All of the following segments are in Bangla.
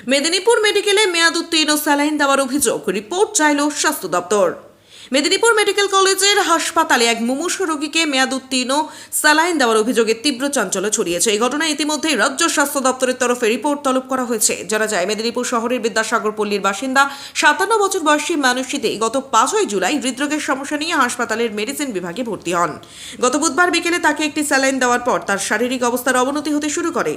মেদিনীপুর মেডিকেলে মেয়াদ উত্তীর্ণ স্যালাইন দেওয়ার অভিযোগ, রিপোর্ট চাইল স্বাস্থ্য দপ্তর। মেদিনীপুর মেডিকেল কলেজের হাসপাতালে এক মুমূর্ষু রোগীকে মেয়াদ উত্তীর্ণ স্যালাইন দেওয়ার অভিযোগে তীব্র চাঞ্চল্য ছড়িয়েছে। এই ঘটনায় ইতিমধ্যেই রাজ্য স্বাস্থ্য দপ্তরের তরফে রিপোর্ট তলব করা হয়েছে। জানা যায়, মেদিনীপুর শহরের বিদ্যাসাগর পল্লীর বাসিন্দা 57 বছর বয়সী মানুষটি গত 5 জুলাই হৃদরোগের সমস্যা নিয়ে হাসপাতালের মেডিসিন বিভাগে ভর্তি হন। গত বুধবার বিকেলে তাকে একটি স্যালাইন দেওয়ার পর তার শারীরিক অবস্থার অবনতি হতে শুরু করে।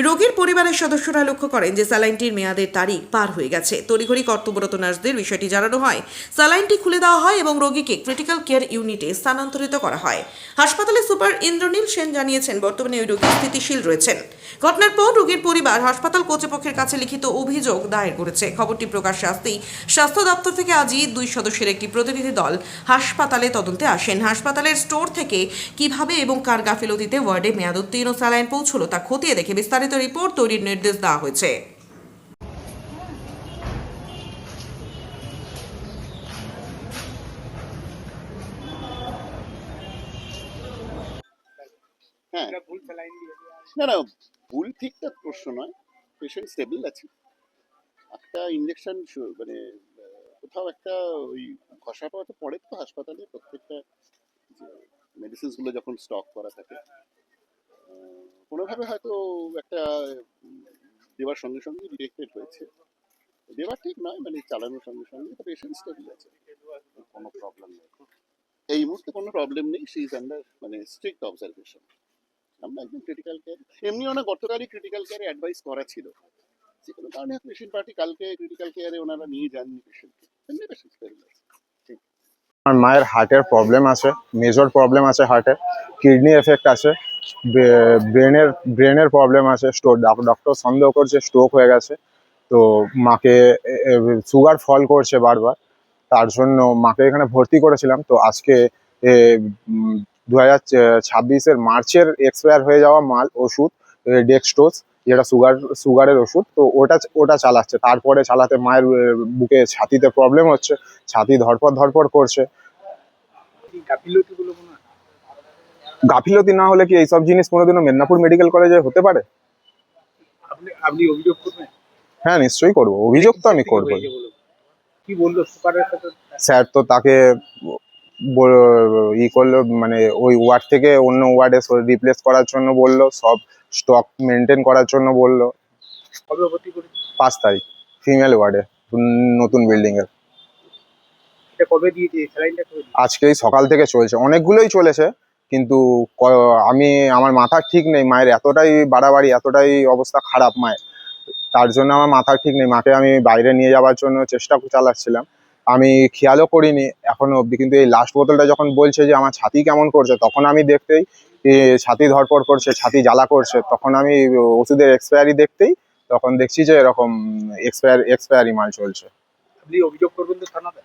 রোগীর পরিবারের সদস্যরা লক্ষ্য করেন যে স্যালাইনটির মেয়াদের তারিখ পার হয়ে গেছে। তড়িঘড়ি কর্তব্যরত নার্সদের বিষয়টি জানানো হয়। স্যালাইনটি খুলে দেওয়া হয় এবং রোগীকে ক্রিটিক্যাল কেয়ার ইউনিটে স্থানান্তরিত করা হয়। হাসপাতালের সুপার ইন্দ্রনীল সেন জানিয়েছেন, বর্তমানে ওই রোগী স্থিতিশীল রয়েছেন। ঘটনার পর রোগীর পরিবার হাসপাতাল কর্তৃপক্ষের কাছে লিখিত অভিযোগ দায়ের করেছে। খবরটি প্রকাশ্যে আসতেই স্বাস্থ্য দপ্তর থেকে আজই 2 সদস্যের একটি প্রতিনিধি দল হাসপাতালে তদন্তে আসেন। হাসপাতালের স্টোর থেকে কিভাবে এবং কার গাফিলতিতে ওয়ার্ডে মেয়াদ উত্তীর্ণ স্যালাইন পৌঁছলো তা খতিয়ে দেখে বিস্তারিত রিপোর্ট তৈরির নির্দেশ দেওয়া হয়েছে। হ্যাঁ, না না, ভুল ঠিকটা প্রশ্ন নয়। পেশেন্ট স্টেবল আছে। একটা ইঞ্জেকশন মানে কোথাও একটা ওই ঘষা পাওয়া তো পড়ে, তো হাসপাতালে প্রত্যেকটা মেডিসিনস গুলো যখন স্টক করা থাকে কোনোভাবে হয়তো একটা দেওয়ার সঙ্গে সঙ্গে ডিটেক্টেড হয়েছে। দেওয়া ঠিক নয়, মানে চালানোর সঙ্গে সঙ্গে পেশেন্ট স্টেবল আছে, কোনো প্রবলেম নেই। এই মুহূর্তে কোনো প্রবলেম নেই। শি ইজ আন্ডার মানে স্ট্রিক্ট অবজারভেশন। আমরা একদম ক্রিটিক্যাল কেয়ার, এমনি ওনার গতকালই ক্রিটিক্যাল কেয়ারে অ্যাডভাইস করা ছিল। যে কোনো কারণে পেশেন্ট পার্টি কালকে ক্রিটিক্যাল কেয়ারে ওনারা নিয়ে যাননি পেশেন্টকে, এমনি পেশেন্ট স্টেবল আছে। আমার মায়ের হার্টের প্রবলেম আছে, মেজর প্রবলেম আছে, হার্টে কিডনি এফেক্ট আছে, ব্রেনের প্রবলেম আছে, ডক্টর সন্দেহ করছে স্ট্রোক হয়ে গেছে। তো মাকে সুগার ফল করছে বারবার, তার জন্য মাকে এখানে ভর্তি করেছিলাম। তো আজকে 2026 মার্চের এক্সপায়ার হয়ে যাওয়া ওষুধ ডেক্সটোজ, যেটা সুগারের ওষুধ, তো ওটা চালাচ্ছে। তারপরে চালাতে মায়ের বুকে ছাতিতে প্রবলেম হচ্ছে, ছাতি ধরপড় করছে। গাফিলতি না হলে কি এইসব জিনিস কোনোদিনও মেদিনীপুর মেডিকেল কলেজে হতে পারে? আপনি অভিযোগ করবেন? হ্যাঁ, নিশ্চয়ই করবো, অভিযোগ তো আমি করবো। কি বললো সুপারের সাথে? স্যার তো তাকে করলো, মানে ওই ওয়ার্ড থেকে অন্য ওয়ার্ডে রিপ্লেস করার জন্য বললো, সব স্টক মেনটেন করার জন্য বললো। কবে ভর্তি করেছে? 5 তারিখ, ফিমেল ওয়ার্ডে, নতুন বিল্ডিং এর। এটা কবে দিয়েছে স্যালাইনটা? আজকেই সকাল থেকে চলছে, অনেকগুলোই চলেছে, কিন্তু আমার মাথা ঠিক নেই। মায়ের এতটাই বাড়াবাড়ি, এতটাই অবস্থা খারাপ মায়ের, তার জন্য আমার মাথা ঠিক নেই। মাকে আমি বাইরে নিয়ে যাওয়ার জন্য চেষ্টা চালাচ্ছিলাম, আমি খেয়ালও করিনি এখনো অবধি। কিন্তু এই লাস্ট বোতলটা যখন বলছে যে আমার ছাতি কেমন করছে, তখন আমি দেখতেই ছাতি ধরপড় করছে, ছাতি জ্বালা করছে, তখন আমি ওষুধের এক্সপায়ারি দেখতেই তখন দেখছি যে এরকম এক্সপায়ারি মাল চলছে। আপনি অভিযোগ করবেন তো থানাতে?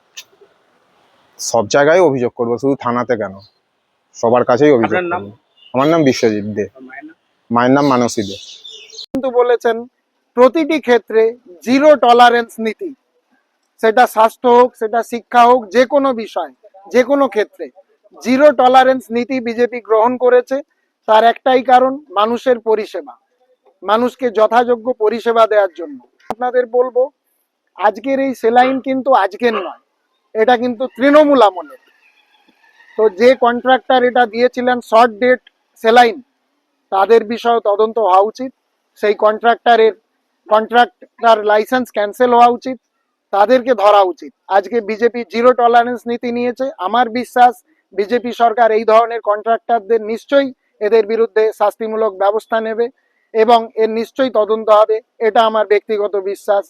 সব জায়গায় অভিযোগ করবো, শুধু থানাতে কেন, সবার কাছেই অভিযোগ আপনার নাম? করবো। আমার নাম বিশ্বজিৎ দে। মায়ের নাম মানসী দে। কিন্তু বলেছেন প্রতিটি ক্ষেত্রে জিরো টলারেন্স নীতি, সেটা স্বাস্থ্য হোক, সেটা শিক্ষা হোক, যে কোনো বিষয়, যে কোনো ক্ষেত্রে জিরো টলারেন্স নীতি বিজেপি গ্রহণ করেছে। তার একটাই কারণ, মানুষের পরিষেবা, মানুষকে যথাযোগ্য পরিষেবা দেওয়ার জন্য। আপনাদের বলবো, আজকের এই সেলাইন কিন্তু আজকের নয়, এটা কিন্তু তৃণমূল আমলের। তো যে কন্ট্রাক্টর এটা দিয়েছিলেন শর্ট ডেট সেলাইন, তাদের বিষয়ে তদন্ত হওয়া উচিত। সেই কন্ট্রাক্টর লাইসেন্স ক্যান্সেল হওয়া উচিত, তাদেরকে ধরা উচিত। আজকে বিজেপি জিরো টলারেন্স নীতি নিয়েছে। আমার বিশ্বাস বিজেপি সরকার এই ধরনের কন্ট্রাক্টরদের নিশ্চয়ই এদের বিরুদ্ধে শাস্তিমূলক ব্যবস্থা নেবে এবং এর নিশ্চয়ই তদন্ত হবে, এটা আমার ব্যক্তিগত বিশ্বাস।